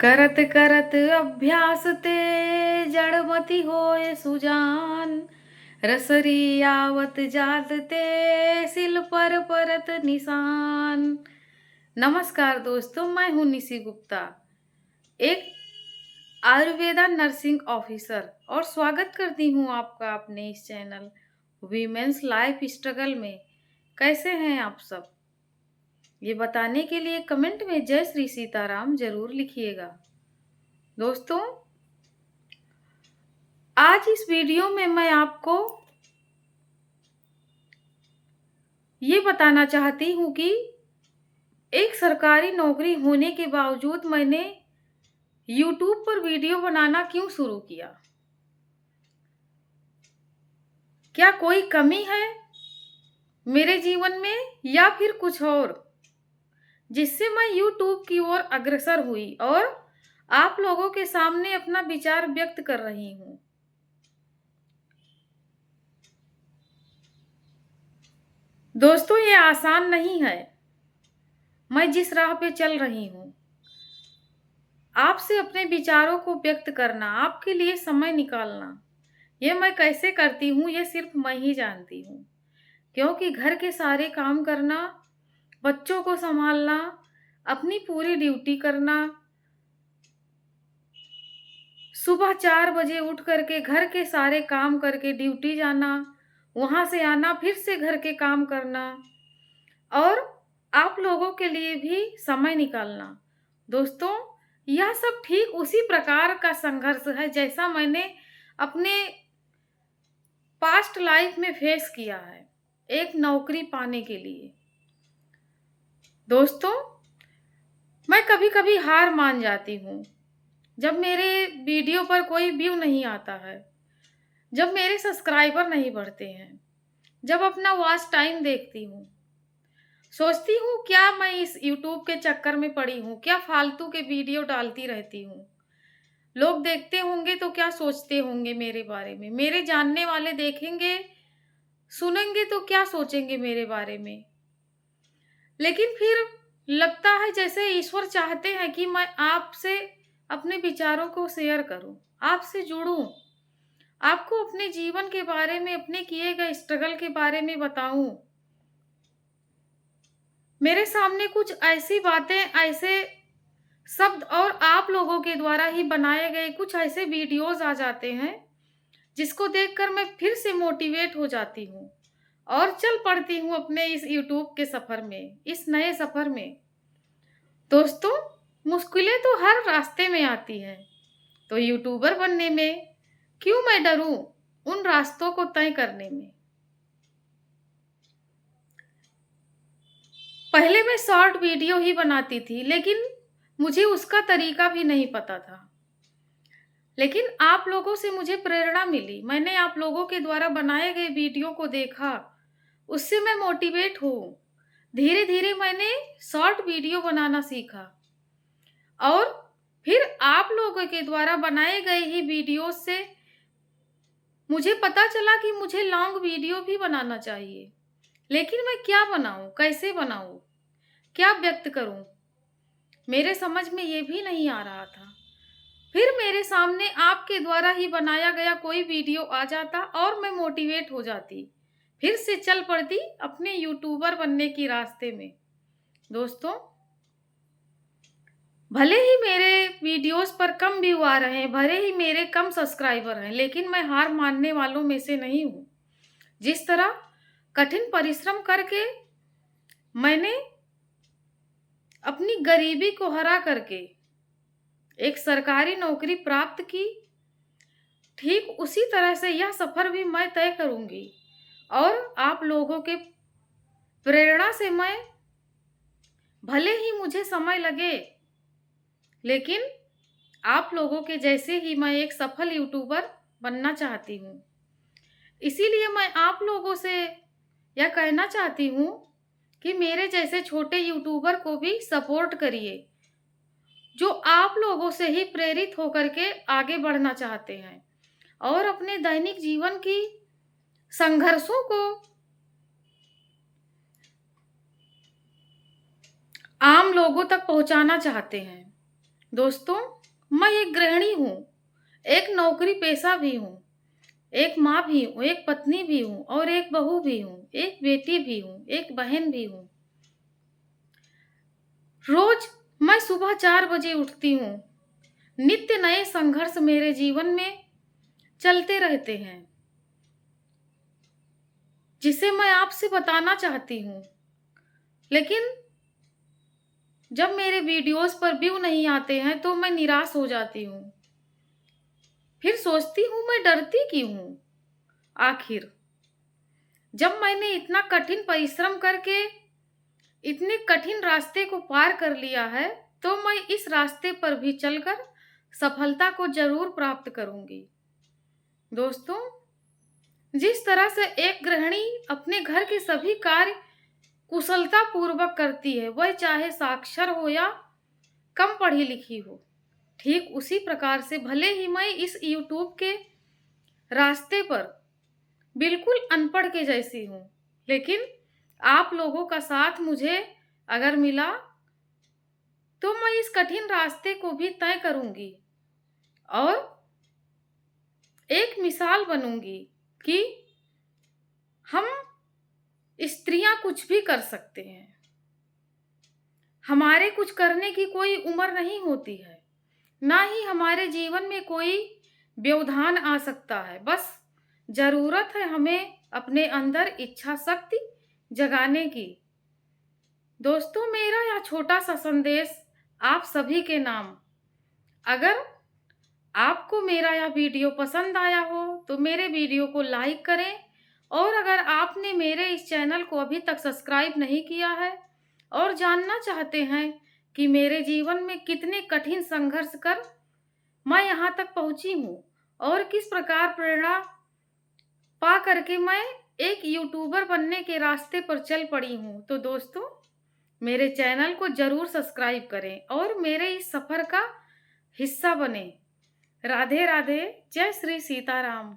करत करत अभ्यास ते जड़मति होए सुजान। रसरी आवत जात ते सिल पर परत निशान। नमस्कार दोस्तों, मैं हूं निशी गुप्ता, एक आयुर्वेदा नर्सिंग ऑफिसर, और स्वागत करती हूं आपका अपने इस चैनल वीमेंस लाइफ स्ट्रगल में। कैसे हैं आप सब, ये बताने के लिए कमेंट में जय श्री सीताराम जरूर लिखिएगा। दोस्तों, आज इस वीडियो में मैं आपको ये बताना चाहती हूँ कि एक सरकारी नौकरी होने के बावजूद मैंने YouTube पर वीडियो बनाना क्यों शुरू किया। क्या कोई कमी है मेरे जीवन में या फिर कुछ और, जिससे मैं YouTube की ओर अग्रसर हुई और आप लोगों के सामने अपना विचार व्यक्त कर रही हूँ। दोस्तों, ये आसान नहीं है। मैं जिस राह पे चल रही हूँ, आपसे अपने विचारों को व्यक्त करना, आपके लिए समय निकालना, ये मैं कैसे करती हूँ ये सिर्फ मैं ही जानती हूँ। क्योंकि घर के सारे काम करना, बच्चों को संभालना, अपनी पूरी ड्यूटी करना, सुबह 4 बजे उठ करके घर के सारे काम करके ड्यूटी जाना, वहाँ से आना, फिर से घर के काम करना और आप लोगों के लिए भी समय निकालना। दोस्तों, यह सब ठीक उसी प्रकार का संघर्ष है जैसा मैंने अपने पास्ट लाइफ में फेस किया है एक नौकरी पाने के लिए। दोस्तों, मैं कभी कभी हार मान जाती हूँ जब मेरे वीडियो पर कोई व्यू नहीं आता है, जब मेरे सब्सक्राइबर नहीं बढ़ते हैं, जब अपना वॉच टाइम देखती हूँ। सोचती हूँ क्या मैं इस YouTube के चक्कर में पड़ी हूँ, क्या फालतू के वीडियो डालती रहती हूँ। लोग देखते होंगे तो क्या सोचते होंगे मेरे बारे में, मेरे जानने वाले देखेंगे सुनेंगे तो क्या सोचेंगे मेरे बारे में। लेकिन फिर लगता है जैसे ईश्वर चाहते हैं कि मैं आपसे अपने विचारों को शेयर करूं, आपसे जुड़ूं, आपको अपने जीवन के बारे में, अपने किए गए स्ट्रगल के बारे में बताऊं। मेरे सामने कुछ ऐसी बातें, ऐसे शब्द और आप लोगों के द्वारा ही बनाए गए कुछ ऐसे वीडियोस आ जाते हैं जिसको देखकर मैं फिर से मोटिवेट हो जाती हूँ और चल पड़ती हूँ अपने इस YouTube के सफर में, इस नए सफर में। दोस्तों, मुश्किलें तो हर रास्ते में आती हैं, तो यूट्यूबर बनने में क्यों मैं डरूं उन रास्तों को तय करने में। पहले मैं शॉर्ट वीडियो ही बनाती थी, लेकिन मुझे उसका तरीका भी नहीं पता था। लेकिन आप लोगों से मुझे प्रेरणा मिली, मैंने आप लोगों के द्वारा बनाए गए वीडियो को देखा, उससे मैं मोटिवेट हूँ। धीरे धीरे मैंने शॉर्ट वीडियो बनाना सीखा और फिर आप लोगों के द्वारा बनाए गए ही वीडियो से मुझे पता चला कि मुझे लॉन्ग वीडियो भी बनाना चाहिए। लेकिन मैं क्या बनाऊं, कैसे बनाऊं, क्या व्यक्त करूं, मेरे समझ में ये भी नहीं आ रहा था। फिर मेरे सामने आपके द्वारा ही बनाया गया कोई वीडियो आ जाता और मैं मोटिवेट हो जाती, फिर से चल पड़ती अपने यूट्यूबर बनने की रास्ते में। दोस्तों, भले ही मेरे वीडियोस पर कम व्यू आ रहे हैं, भले ही मेरे कम सब्सक्राइबर हैं, लेकिन मैं हार मानने वालों में से नहीं हूँ। जिस तरह कठिन परिश्रम करके मैंने अपनी गरीबी को हरा करके एक सरकारी नौकरी प्राप्त की, ठीक उसी तरह से यह सफर भी मैं तय करूंगी और आप लोगों के प्रेरणा से मैं, भले ही मुझे समय लगे, लेकिन आप लोगों के जैसे ही मैं एक सफल यूट्यूबर बनना चाहती हूँ। इसीलिए मैं आप लोगों से यह कहना चाहती हूँ कि मेरे जैसे छोटे यूट्यूबर को भी सपोर्ट करिए, जो आप लोगों से ही प्रेरित होकर के आगे बढ़ना चाहते हैं और अपने दैनिक जीवन की संघर्षों को आम लोगों तक पहुंचाना चाहते हैं। दोस्तों, मैं एक गृहिणी हूँ, एक नौकरी पेशा भी हूँ, एक माँ भी हूँ, एक पत्नी भी हूँ और एक बहू भी हूँ, एक बेटी भी हूँ, एक बहन भी हूँ। रोज मैं सुबह 4 बजे उठती हूँ। नित्य नए संघर्ष मेरे जीवन में चलते रहते हैं, जिसे मैं आपसे बताना चाहती हूँ। लेकिन जब मेरे वीडियोस पर व्यू नहीं आते हैं तो मैं निराश हो जाती हूँ। फिर सोचती हूँ मैं डरती क्यों हूँ आखिर? जब मैंने इतना कठिन परिश्रम करके इतने कठिन रास्ते को पार कर लिया है, तो मैं इस रास्ते पर भी चलकर सफलता को ज़रूर प्राप्त करूँगी। दोस्तों, जिस तरह से एक गृहिणी अपने घर के सभी कार्य कुशलतापूर्वक करती है, वह चाहे साक्षर हो या कम पढ़ी लिखी हो, ठीक उसी प्रकार से भले ही मैं इस यूट्यूब के रास्ते पर बिल्कुल अनपढ़ के जैसी हूँ, लेकिन आप लोगों का साथ मुझे अगर मिला, तो मैं इस कठिन रास्ते को भी तय करूँगी और एक मिसाल बनूँगी कि हम स्त्रियाँ कुछ भी कर सकते हैं। हमारे कुछ करने की कोई उम्र नहीं होती है, ना ही हमारे जीवन में कोई व्यवधान आ सकता है। बस ज़रूरत है हमें अपने अंदर इच्छा शक्ति जगाने की। दोस्तों, मेरा यह छोटा-सा संदेश आप सभी के नाम, अगर आपको मेरा यह वीडियो पसंद आया हो, तो मेरे वीडियो को लाइक करें और अगर आपने मेरे इस चैनल को अभी तक सब्सक्राइब नहीं किया है और जानना चाहते हैं कि मेरे जीवन में कितने कठिन संघर्ष कर मैं यहाँ तक पहुँची हूँ और किस प्रकार प्रेरणा पा करके मैं एक यूट्यूबर बनने के रास्ते पर चल पड़ी हूँ, तो दोस्तों, मेरे चैनल को ज़रूर सब्सक्राइब करें और मेरे इस सफ़र का हिस्सा बनें। राधे राधे, जय श्री सीताराम।